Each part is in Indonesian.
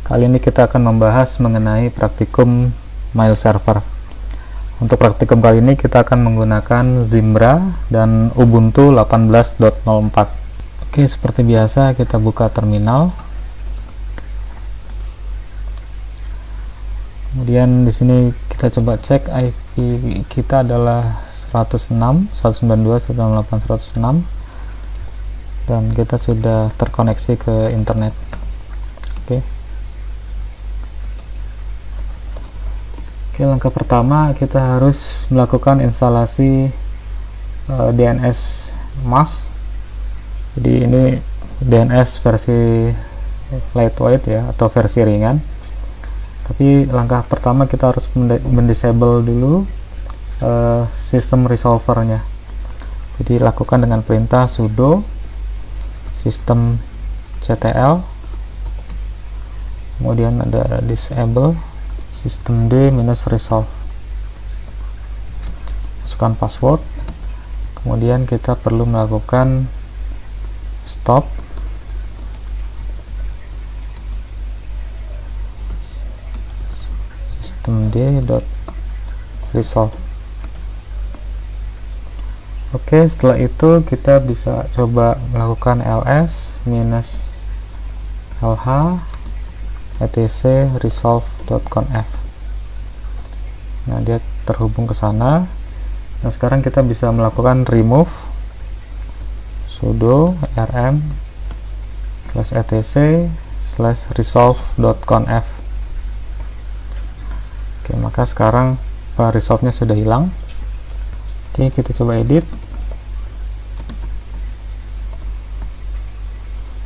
Kali ini kita akan membahas mengenai praktikum mail server. Untuk praktikum kali ini kita akan menggunakan Zimbra dan Ubuntu 18.04. Oke, seperti biasa kita buka terminal. Kemudian di sini kita coba cek IP kita adalah 106, 192, 198, 106, dan kita sudah terkoneksi ke internet. Oke. Oke, langkah pertama kita harus melakukan instalasi DNS MAS. Jadi ini DNS versi lightweight ya, atau versi ringan. Tapi langkah pertama kita harus mendisable dulu sistem resolvernya. Jadi lakukan dengan perintah sudo systemctl, kemudian ada disable systemd-resolve, masukkan password, kemudian kita perlu melakukan stop systemd.resolve. Oke, setelah itu kita bisa coba melakukan ls -lh etc resolve.conf. Nah, dia terhubung ke sana. Nah, sekarang kita bisa melakukan remove sudo rm /etc /resolve.conf. Oke, maka sekarang resolve-nya sudah hilang. Oke, kita coba edit.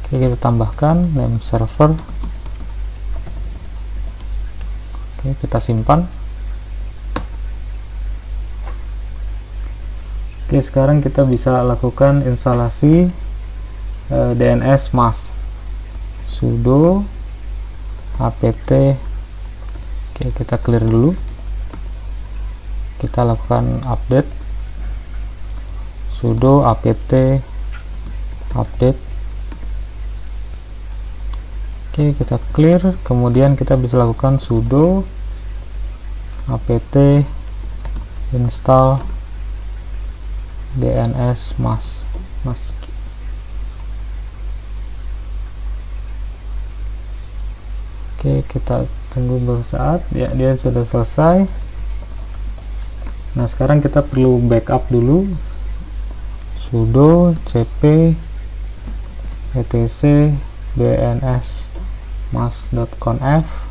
Oke, kita tambahkan name server. Oke, kita simpan. Oke, sekarang kita bisa lakukan instalasi DNS MAS. Sudo apt. Oke, kita clear dulu. Kita lakukan update. Sudo apt update. Oke, kita clear, kemudian kita bisa lakukan sudo apt install DNS MAS. Oke, kita tunggu beberapa saat. Ya, dia sudah selesai. Nah, sekarang kita perlu backup dulu. Sudo cp etc dns mas.conf,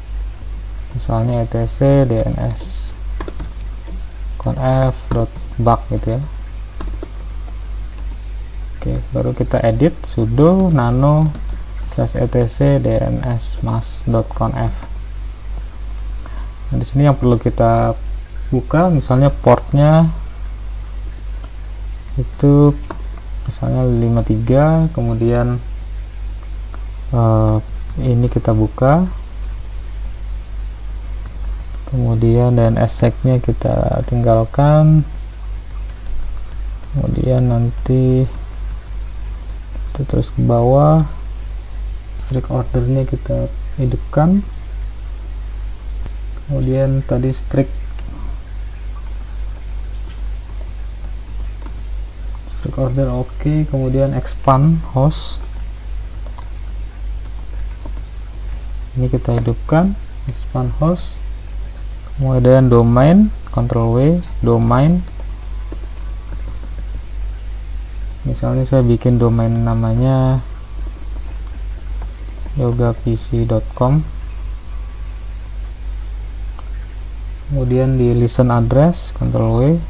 misalnya etc dns conf.bug gitu ya. Oke, baru kita edit sudo nano /etc dns mas.conf. Nah, di sini yang perlu kita buka misalnya portnya itu misalnya 53, kemudian ini kita buka, kemudian DNS sec-nya kita tinggalkan, kemudian nanti kita terus ke bawah, strict ordernya kita hidupkan, kemudian tadi strict order oke, kemudian expand host ini kita hidupkan, expand host, kemudian domain, Ctrl W, domain, misalnya saya bikin domain namanya yogapc.com, kemudian di listen address, Ctrl W,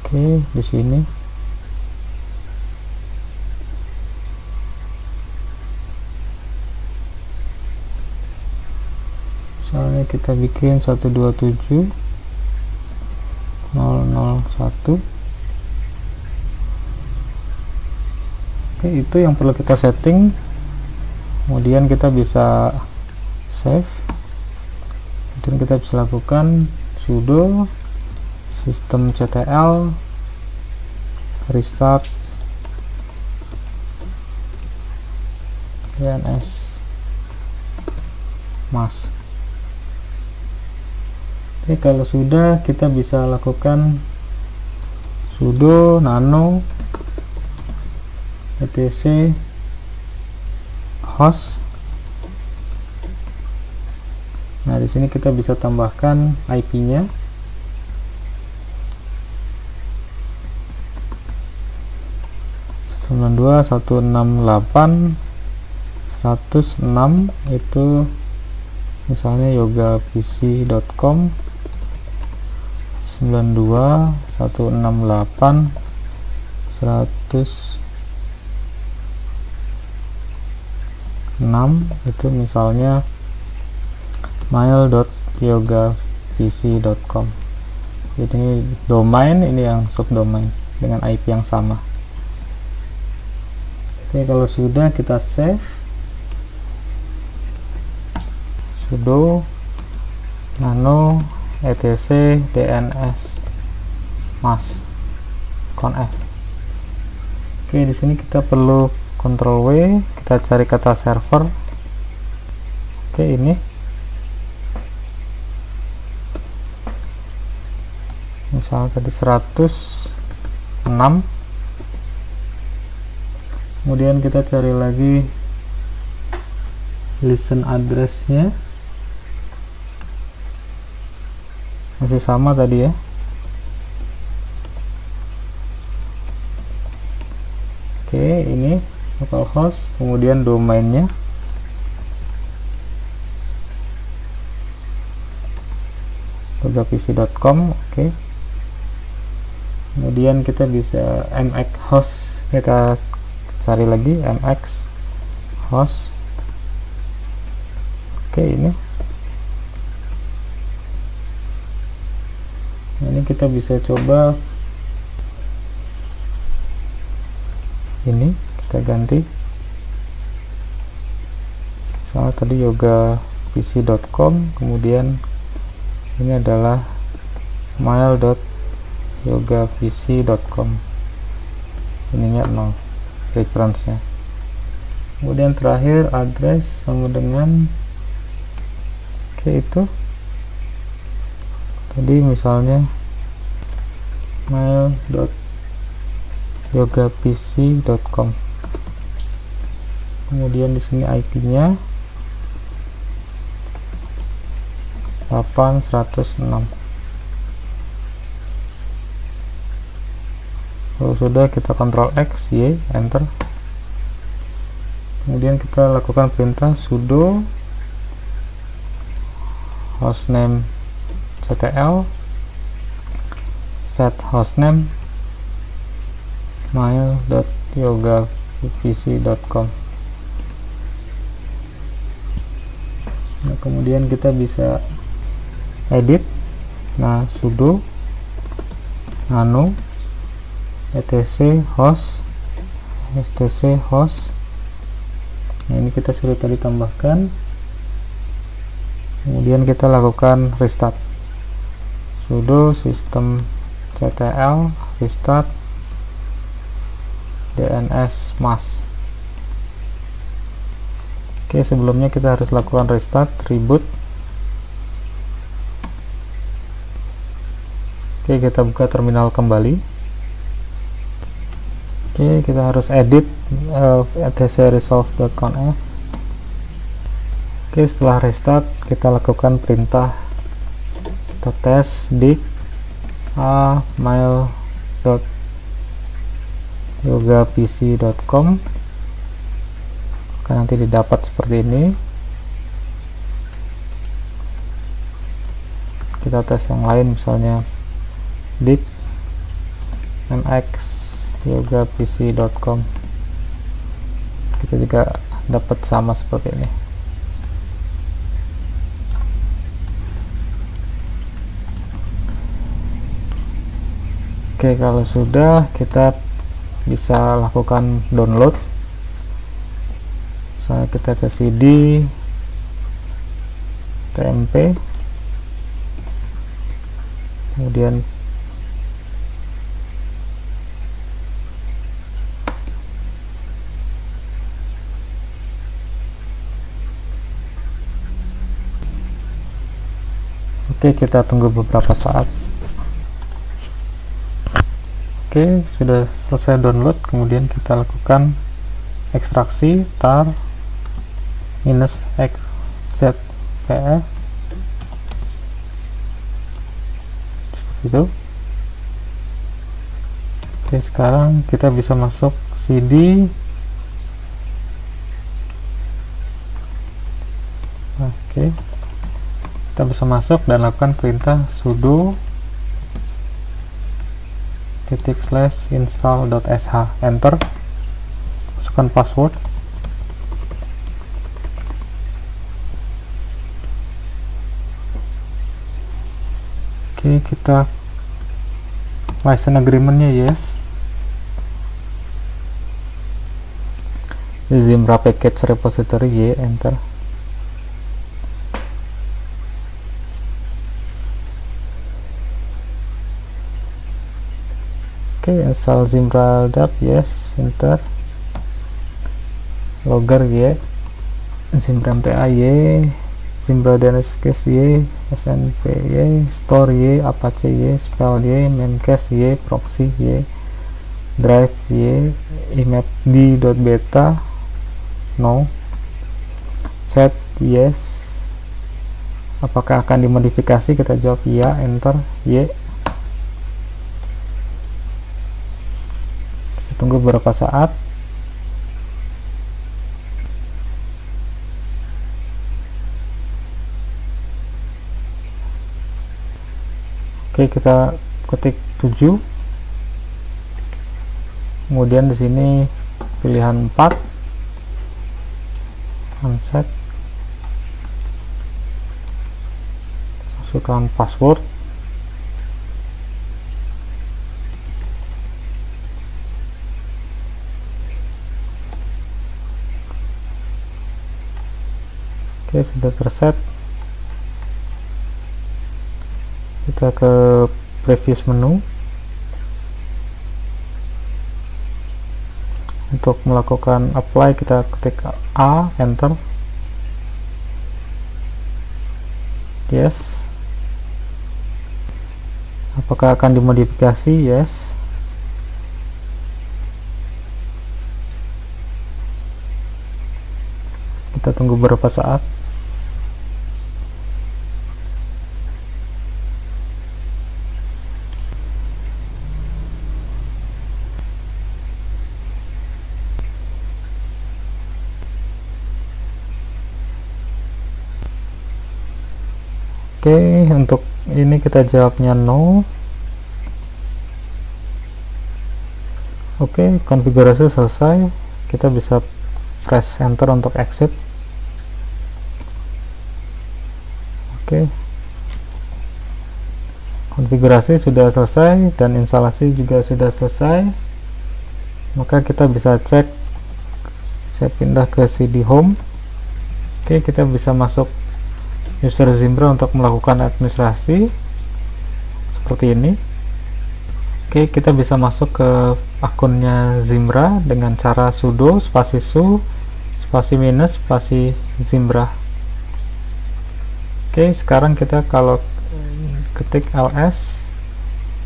oke, di sini misalnya kita bikin 127.001. Oke, itu yang perlu kita setting. Kemudian kita bisa save, dan kita bisa lakukan sudo systemctl restart DNS mas. Oke, kalau sudah, kita bisa lakukan sudo nano etc host. Nah, di sini kita bisa tambahkan IP-nya. (92.168.106) itu misalnya yogapc.com 92.168.106 itu misalnya mail.yogapc.com. jadi ini domain, ini yang subdomain dengan IP yang sama. Oke, kalau sudah, kita save. Sudo nano etc DNS mas conf. Oke, di sini kita perlu Ctrl W, kita cari kata server. Oke, ini misalnya tadi 106. Kemudian kita cari lagi listen address-nya, masih sama tadi ya. Oke, ini localhost, kemudian domainnya yogapc.com. Oke, kemudian kita bisa mx host, kita cari lagi mx host. Oke, ini kita bisa coba ini, kita ganti misalnya tadi yogapc.com, kemudian ini adalah mail.yogapc.com, ininya 0 reference-nya. Kemudian terakhir address sama dengan itu tadi misalnya mail.yogapc.com, kemudian di sini IP-nya 8.106. Kalau sudah, kita Ctrl X, Y, enter. Kemudian kita lakukan perintah sudo hostname ctl set hostname mail.yogapc.com. Nah, kemudian kita bisa edit. Nah, sudo nano etc host stc host. Nah, ini kita sudah tadi tambahkan. Kemudian kita lakukan restart, sudo systemctl restart DNS mas. Oke, sebelumnya kita harus lakukan restart, reboot. Oke, kita buka terminal kembali. Oke, kita harus edit etc resolve.conf. Oke, setelah restart, kita lakukan perintah tes dig a mail.yogapc.com. Nanti didapat seperti ini. Kita tes yang lain, misalnya dig mx yogapc.com, kita juga dapat sama seperti ini. Oke, kalau sudah, kita bisa lakukan download. Misalnya kita ke CD tmp, kemudian Oke, kita tunggu beberapa saat. Oke, sudah selesai download. Kemudian kita lakukan ekstraksi tar -xzpf seperti itu. Oke, sekarang kita bisa masuk cd. Oke, kita bisa masuk dan lakukan perintah sudo /install.sh, enter, masukkan password. Oke, kita license agreement-nya yes. Zimbra package repository y, enter. Oke, install Zimbra LDAP yes, enter. Logger y, Zimbra MTA y, Zimbra DNS case y, SNP y, store y, Apache y, spell y, memcached y, proxy y, drive y, imapd.beta no, chat yes. Apakah akan dimodifikasi? Kita jawab ya, enter y. Tunggu beberapa saat. Oke, kita ketik 7. Kemudian di sini pilihan 4. Unset. Masukkan password. Oke, sudah terset. Kita ke previous menu. Untuk melakukan apply kita ketik A, enter. Yes. Apakah akan dimodifikasi? Yes. Kita tunggu beberapa saat. Oke, untuk ini kita jawabnya no. Oke, konfigurasi selesai. Kita bisa press enter untuk exit. Oke, konfigurasi sudah selesai dan instalasi juga sudah selesai. Maka kita bisa cek. Saya pindah ke cd home. Oke, kita bisa masuk user Zimbra untuk melakukan administrasi seperti ini. Oke, kita bisa masuk ke akunnya Zimbra dengan cara sudo spasi su spasi minus spasi Zimbra. Oke, sekarang kita kalau ketik ls,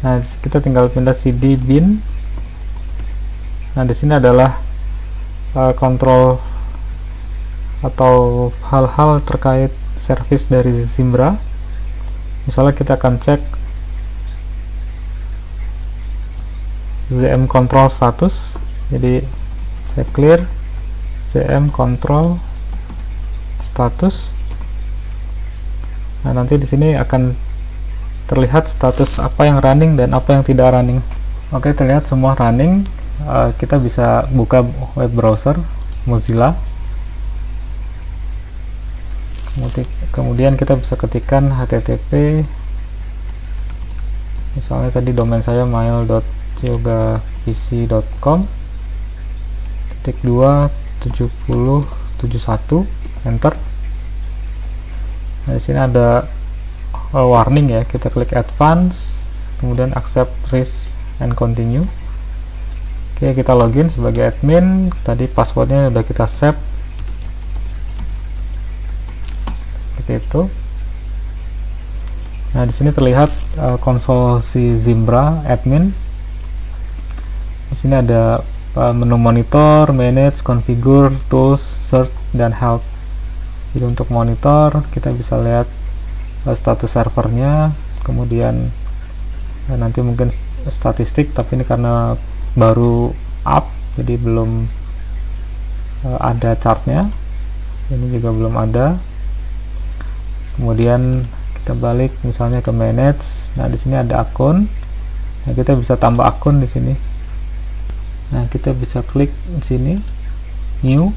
nah kita tinggal pindah cd bin. Nah, di sini adalah kontrol atau hal-hal terkait service dari Zimbra. Misalnya kita akan cek ZM control status. Jadi saya clear ZM control status. Nah, nanti di sini akan terlihat status apa yang running dan apa yang tidak running. Oke, terlihat semua running. Kita bisa buka web browser Mozilla. Kemudian kita bisa ketikkan http, misalnya tadi domain saya mail.yogapc.com /27071, enter. Nah, di sini ada warning ya, kita klik advance, kemudian accept, risk, and continue. Oke, kita login sebagai admin. Tadi passwordnya udah kita save itu. Nah, di sini terlihat konsol si Zimbra admin. Di sini ada menu monitor, manage, configure, tools, search, dan help. Jadi untuk monitor kita bisa lihat status servernya, kemudian nanti mungkin statistik, tapi ini karena baru up jadi belum ada chartnya, ini juga belum ada. Kemudian kita balik misalnya ke manage. Nah, di sini ada akun. Nah, kita bisa tambah akun di sini. Nah, kita bisa klik di sini new.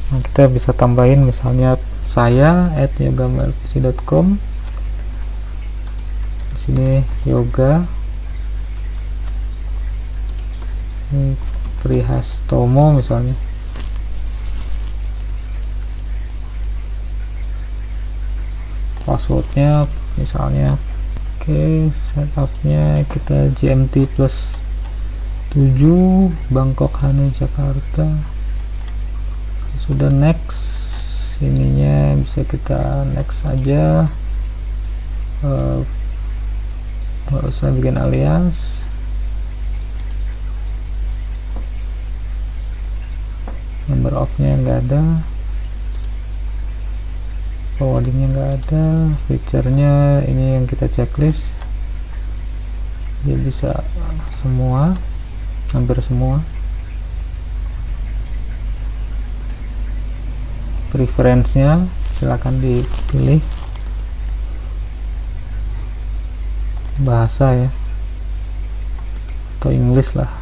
Nah, kita bisa tambahin misalnya saya @yoga-pc.com. Di sini yoga Prihastomo misalnya. Passwordnya misalnya. Oke, setupnya kita GMT plus 7 Bangkok Hanoi Jakarta. Sudah next, ininya bisa kita next aja, nggak usah bikin alias. Number of nya nggak ada, forwardingnya nggak ada, feature-nya ini yang kita checklist, dia bisa semua, hampir semua. Preference-nya silakan dipilih bahasa ya, atau English lah,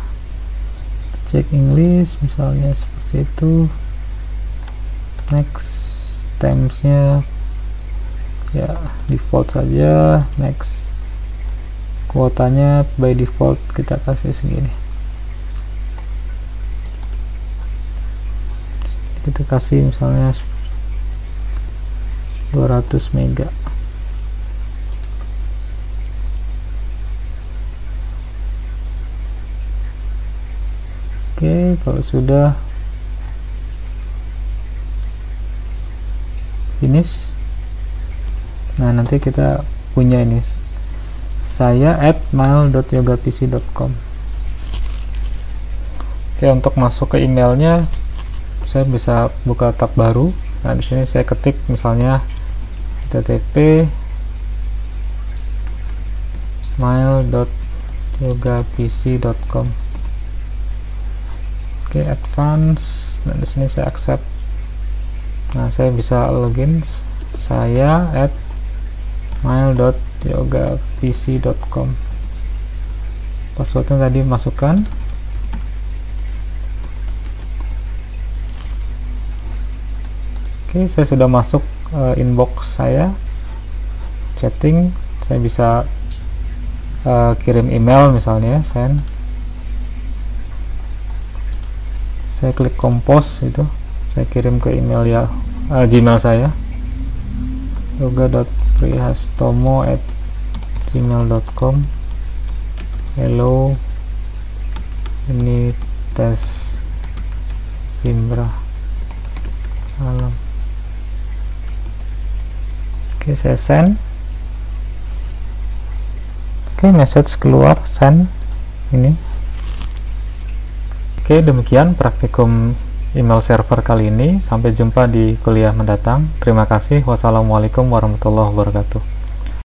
cek English misalnya seperti itu. Next, times-nya ya default saja. Next, kuotanya by default kita kasih segini, kita kasih misalnya 200 mega. Oke, kalau sudah finish, nah nanti kita punya ini, saya @mail.yogapc.com. Oke, untuk masuk ke emailnya saya bisa buka tab baru. Nah, di sini saya ketik misalnya http mail.yogapc.com. Oke, advance. Nah, di sini saya accept. Nah, saya bisa login saya @mail.yogapc.com. Passwordnya tadi masukkan. Oke, saya sudah masuk inbox saya, chatting. Saya bisa kirim email misalnya, send. Saya klik compose, itu saya kirim ke email ya, Gmail saya, yoga.prihastomo@gmail.com. Hello, ini tes Zimbra, salam. Oke, saya send. Oke, message keluar, send ini. Oke, demikian praktikum email server kali ini. Sampai jumpa di kuliah mendatang. Terima kasih. Wassalamualaikum warahmatullahi wabarakatuh.